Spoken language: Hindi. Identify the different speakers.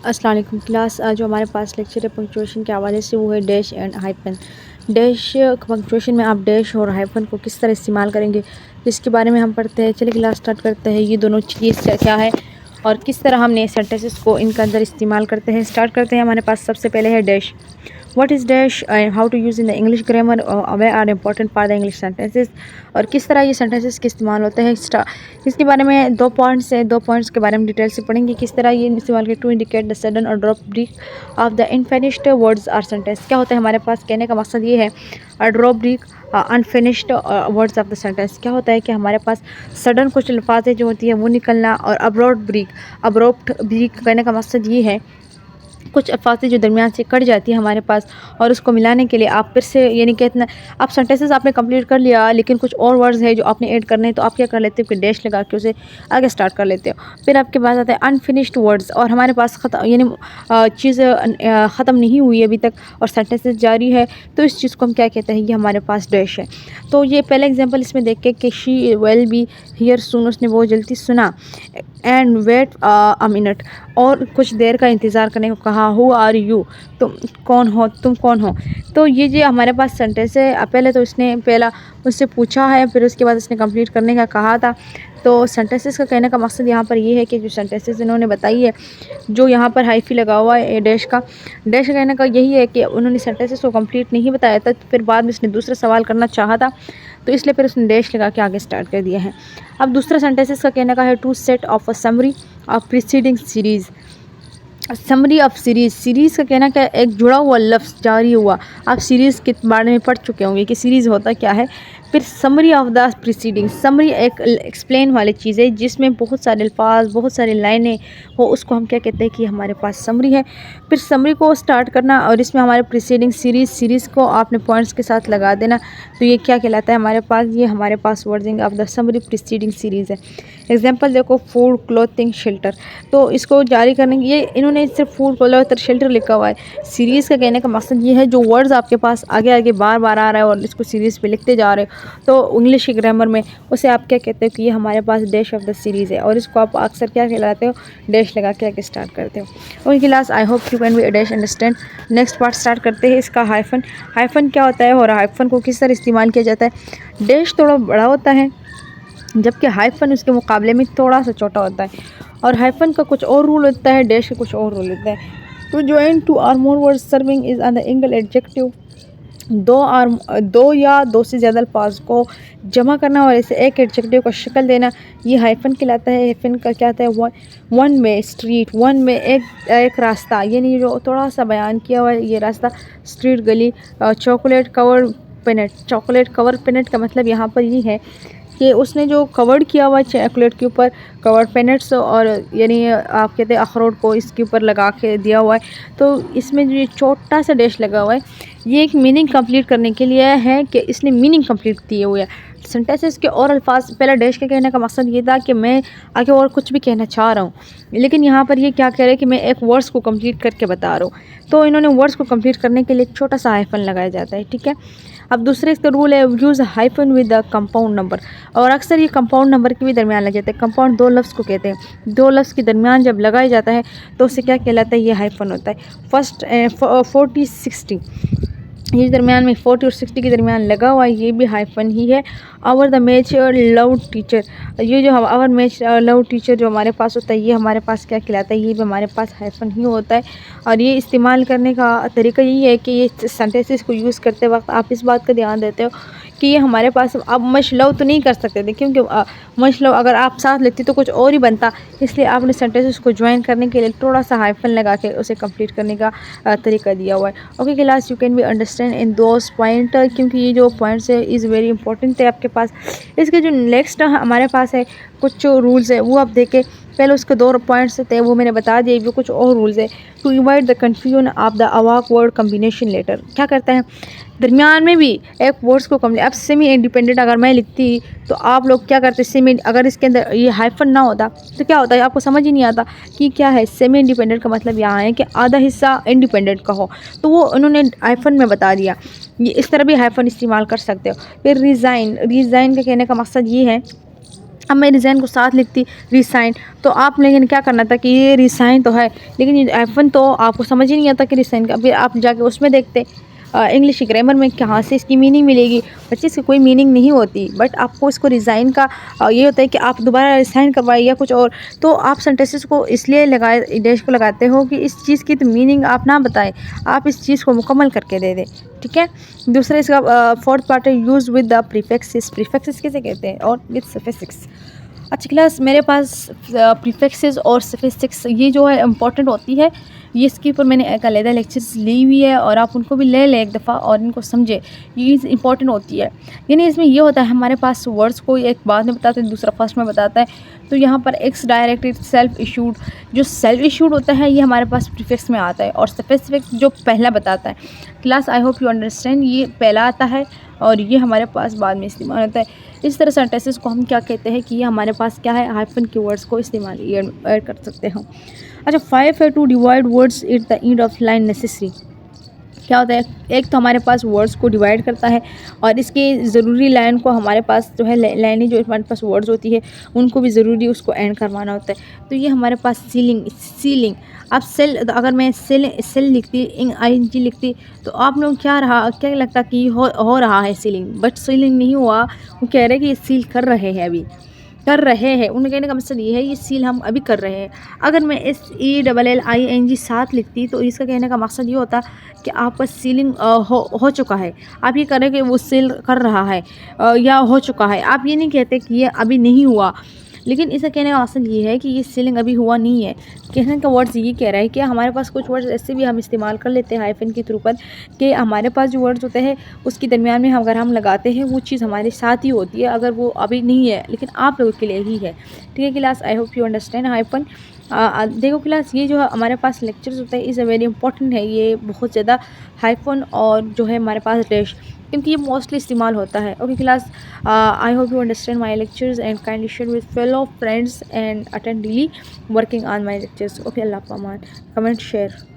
Speaker 1: अस्सलाम वालेकुम क्लास। आज जो हमारे पास लेक्चर है पंक्चुएशन के हवाले से वो है dash and hyphen. Dash punctuation में आप डैश और हाइफन को किस तरह इस्तेमाल करेंगे इसके बारे में हम पढ़ते हैं। चलिए क्लास स्टार्ट करते हैं। ये दोनों चीज़ क्या है और किस तरह हमने सेंटेंसेस को इनके अंदर इस्तेमाल करते हैं। स्टार्ट करते हैं। हमारे पास सबसे पहले है dash. What is dash and how to use in the English grammar, वे are important for the English sentences, और किस तरह ये सेंटेंसेस के इस्तेमाल होते हैं। इसके बारे में दो पॉइंट्स हैं, दो पॉइंट्स के बारे में डिटेल से पढ़ेंगे। किस तरह ये इस्तेमाल के टू इंडिकेट द सडन और drop break of the unfinished words or sentence. क्या होता है हमारे पास, कहने का मकसद ये है drop break unfinished words of the sentence. क्या होता है कि हमारे पास सडन कुछ अल्फाज़ें जो होती है वो निकलना, और अब्रप्ट ब्रेक कहने का मकसद ये है कुछ अल्फाज़ें जो दरमियान से कट जाती है हमारे पास, और उसको मिलाने के लिए आप फिर से यानी कि इतना आप सेंटेंसेस आपने कंप्लीट कर लिया लेकिन कुछ और वर्ड्स है जो आपने ऐड करने हैं, तो आप क्या कर लेते हो कि डैश लगा के उसे आगे स्टार्ट कर लेते हो। फिर आपके पास आता है अनफिनिश्ड वर्ड्स, और हमारे पास यानी चीज़ ख़त्म नहीं हुई अभी तक और सेंटेंसेस जारी है, तो इस चीज़ को हम क्या कहते हैं, ये हमारे पास डैश है। तो ये पहला एग्जाम्पल इसमें देख के कि शी विल बी हियर सून, उसने बहुत जल्दी सुना, एंड वेट अ मिनट, और कुछ देर का इंतज़ार करने को कहा। हु आर यू, तुम कौन हो, तुम कौन हो। तो ये जो हमारे पास सेंटेंस है, पहले तो इसने पहला उससे पूछा है, फिर उसके बाद इसने कंप्लीट करने का कहा था। तो सेंटेंसेस का कहने का मकसद यहाँ पर ये है कि जो सेंटेंसेस इन्होंने बताई है, जो यहाँ पर हाइफी लगा हुआ है डैश का कहने का यही है कि उन्होंने सेंटेंसेस को कंप्लीट नहीं बताया था, तो फिर बाद में इसने दूसरा सवाल करना चाहा था, तो इसलिए फिर उसने डैश लगा के आगे स्टार्ट कर दिया है। अब दूसरा सेंटेंसेस का कहने का है to set off a summary of preceding series. Summary of series का कहना क्या, एक जुड़ा हुआ लफ्ज़ जारी हुआ। आप सीरीज़ के बारे में पढ़ चुके होंगे कि सीरीज़ होता क्या है। फिर summary of the preceding, summary एक एक्सप्लेन वाली चीज़ है जिसमें बहुत सारे अल्फाज, बहुत सारी लाइनें हो, उसको हम क्या कहते हैं कि हमारे पास समरी है। फिर समरी को स्टार्ट करना और इसमें हमारे प्रीसीडिंग सीरीज़ को आपने पॉइंट्स के साथ लगा देना, तो ये क्या कहलाता है हमारे पास, ये हमारे पास wording of the summary preceding series है। एग्जाम्पल देखो, फूड, क्लोथिंग, शेल्टर। तो इसको जारी करने के, ये इन्होंने सिर्फ फूड, क्लोथ, शेल्टर लिखा हुआ है। सीरीज़ का कहने का मकसद ये है जो वर्ड्स आपके पास आगे आगे बार बार आ रहा है और इसको सीरीज़ पे लिखते जा रहे हो, तो इंग्लिश की ग्रामर में उसे आप क्या कहते हो कि ये हमारे पास डैश ऑफ द सीरीज़ है, और इसको आप अक्सर क्या कहलाते हो, डैश लगा के आगे स्टार्ट करते हो। Okay class, I hope you can be dash understand. Next part start करते हैं इसका। हाइफन क्या होता है और हाइफन को किस तरह इस्तेमाल किया जाता है। डैश थोड़ा बड़ा होता है जबकि हाइफन उसके मुकाबले में थोड़ा सा छोटा होता है, और हाइफन का कुछ और रूल होता है, डैश का कुछ और रूल होता है। To join two or more words serving is on the angle adjective. दो या दो से ज़्यादा अल्फाज को जमा करना और इसे एक एडजेक्टिव को शक्ल देना, ये हाइफन कहलाता है। हाइफन का क्या होता है, वन में स्ट्रीट, वन में एक रास्ता, यानी जो थोड़ा सा बयान किया हुआ है ये रास्ता, स्ट्रीट, गली। चॉकलेट कवर पेनेट, चॉकलेट कवर पेनेट का मतलब यहाँ पर ये है कि उसने जो कवर्ड किया हुआ है चॉकलेट के ऊपर, कवर्ड पेनेट्स, और यानी आप कहते हैं अखरोट को इसके ऊपर लगा के दिया हुआ है, तो इसमें जो ये छोटा सा डैश लगा हुआ है ये एक मीनिंग कंप्लीट करने के लिए है कि इसने मीनिंग कंप्लीट किए हुए है। सेंटेंसेस के और अल्फाज, पहला डैश के कहने का मकसद ये था कि मैं आगे और कुछ भी कहना चाह रहा हूँ, लेकिन यहाँ पर ये क्या कह रहे हैं कि मैं एक वर्ड्स को कंप्लीट करके बता रहा हूँ, तो इन्होंने वर्ड्स को कंप्लीट करने के लिए एक छोटा सा हाइफन लगाया जाता है। ठीक है। अब दूसरे इसका रूल है use hyphen with the compound number, और अक्सर ये कंपाउंड नंबर के भी दरमियान लग जाता है। कंपाउंड दो लफ्ज़ को कहते हैं, दो लफ्ज़ के दरमियान जब लगाया जाता है तो उसे क्या कहलाता है, ये हाइफन होता है। फर्स्ट 40 60, ये दरमियान में 40 और 60 के दरमियान लगा हुआ है, ये भी हाइफन ही है। Our the match love teacher, ये जो आवर मैच लव टीचर जो हमारे पास होता है ये हमारे पास क्या कहलाता है, ये भी हमारे पास हाइफन ही होता है। और ये इस्तेमाल करने का तरीका यही है कि ये सेंटेंसेस को यूज़ करते वक्त आप इस बात का ध्यान देते हो कि ये हमारे पास, अब मश लव तो नहीं कर सकते थे क्योंकि मश लव अगर आप साथ लेती तो कुछ और ही बनता, इसलिए आपने सेंटेंसेस को ज्वाइन करने के लिए थोड़ा सा हाइफन लगा के उसे कंप्लीट करने का तरीका दिया हुआ है। Okay class, you can be understand in those point, क्योंकि ये जो पॉइंट्स है इज़ वेरी इंपॉर्टेंट है आपके पास। इसके जो नेक्स्ट हमारे पास है कुछ जो रूल्स है वो आप देखें। पहले उसके दो पॉइंट्स थे वो मैंने बता दिए, भी कुछ और रूल्स है। To avoid the confusion of the अवाक वर्ड कम्बिनेशन लेटर, क्या करता है दरमियान में भी एक वर्ड्स को अब सेमी इंडिपेंडेंट अगर मैं लिखती तो आप लोग क्या करते, सेमी, अगर इसके अंदर ये हाइफन ना होता तो क्या होता है, आपको समझ ही नहीं आता कि क्या है। सेमी इंडिपेंडेंट का मतलब यहाँ है कि आधा हिस्सा इंडिपेंडेंट का हो, तो वो उन्होंने हाइफन में बता दिया। ये इस तरह भी हाइफन इस्तेमाल कर सकते हो। फिर रिज़ाइन का कहने का मकसद ये है अब मैं रिज़ाइन को साथ लिखती रिसाइन, तो आप लेकिन क्या करना था कि ये रिसाइन तो है, लेकिन ये हाइफ़न तो आपको समझ ही नहीं आता कि रिसाइन का, फिर आप जाके उसमें देखते इंग्लिश ग्रामर में कहाँ से इसकी मीनिंग मिलेगी। बच्चे इसकी कोई मीनिंग नहीं होती, बट आपको इसको रिज़ाइन का ये होता है कि आप दोबारा रिसाइन करवाइए या कुछ और, तो आप सेंटेंसेस को इसलिए लगाए डैश को लगाते हो कि इस चीज़ की तो मीनिंग आप ना बताएं, आप इस चीज़ को मुकम्मल करके दे दें। ठीक है। दूसरा इसका फोर्थ पार्ट है use with the prefixes. Prefixes किसे कहते हैं? और विद सफिक्स। अच्छा क्लास, मेरे पास प्रीफिक्सेस और सफिक्स ये जो है इम्पॉर्टेंट होती है, ये इसके ऊपर मैंने एक अलग लेक्चर्स ली हुई है और आप उनको भी ले लें एक दफ़ा और इनको समझें, ये इंपॉर्टेंट होती है। यानी इसमें ये होता है हमारे पास वर्ड्स को एक बाद में बताते हैं, दूसरा फर्स्ट में बताता है। तो यहाँ पर एक्स डायरेक्टेड सेल्फ इशूड, जो सेल्फ इशूड होता है ये हमारे पास प्रीफिक्स में आता है, और सफिक्स जो पहला बताता है। Class I hope you understand, ये पहला आता है और ये हमारे पास बाद में इस्तेमाल होता है। इस तरह सेंटेंसेस को हम क्या कहते हैं कि ये हमारे पास क्या है, हाइफन की वर्ड्स को इस्तेमाल ऐड कर सकते हैं। अच्छा 5 है to divide words at the end of line necessary. क्या होता है, एक तो हमारे पास वर्ड्स को डिवाइड करता है और इसके ज़रूरी लाइन को हमारे पास जो है लाइनें जो हमारे पास वर्ड्स होती है उनको भी ज़रूरी उसको एंड करवाना होता है। तो ये हमारे पास सीलिंग। अब सेल, तो अगर मैं सेल लिखती ING लिखती तो आप लोग क्या लगता कि हो रहा है सीलिंग, बट सीलिंग नहीं हुआ, वो कह रहे हैं कि ये सील कर रहे हैं, अभी कर रहे हैं। उनके कहने का मतलब ये है ये सील हम अभी कर रहे हैं। अगर मैं SELLING साथ लिखती तो इसका कहने का मकसद ये होता कि आपका सीलिंग हो चुका है, आप ये कर रहे हैं कि वो सील कर रहा है या हो चुका है। आप ये नहीं कहते कि ये अभी नहीं हुआ, लेकिन इसका कहने का मकसद ये है कि ये सीलिंग अभी हुआ नहीं है। कहने का वर्ड्स ये कह रहा है कि हमारे पास कुछ वर्ड्स ऐसे भी हम इस्तेमाल कर लेते हैं हाइफन के थ्रू पर, कि हमारे पास जो वर्ड्स होते हैं उसके दरमियान में अगर हम लगाते हैं वो चीज़ हमारे साथ ही होती है, अगर वो अभी नहीं है लेकिन आप लोगों के लिए ही है। ठीक है class, I hope you understand hyphen. देखो क्लास, ये जो है हमारे पास लेक्चर्स होते हैं इज़ अ वेरी इंपॉर्टेंट है, ये बहुत ज़्यादा हाइफन और जो है हमारे पास डैश, क्योंकि ये मोस्टली इस्तेमाल होता है। Okay class, I hope you understand my lectures and kindly share with fellow friends and attend daily working on my lectures. Okay, अल्लाह पामान, कमेंट शेयर।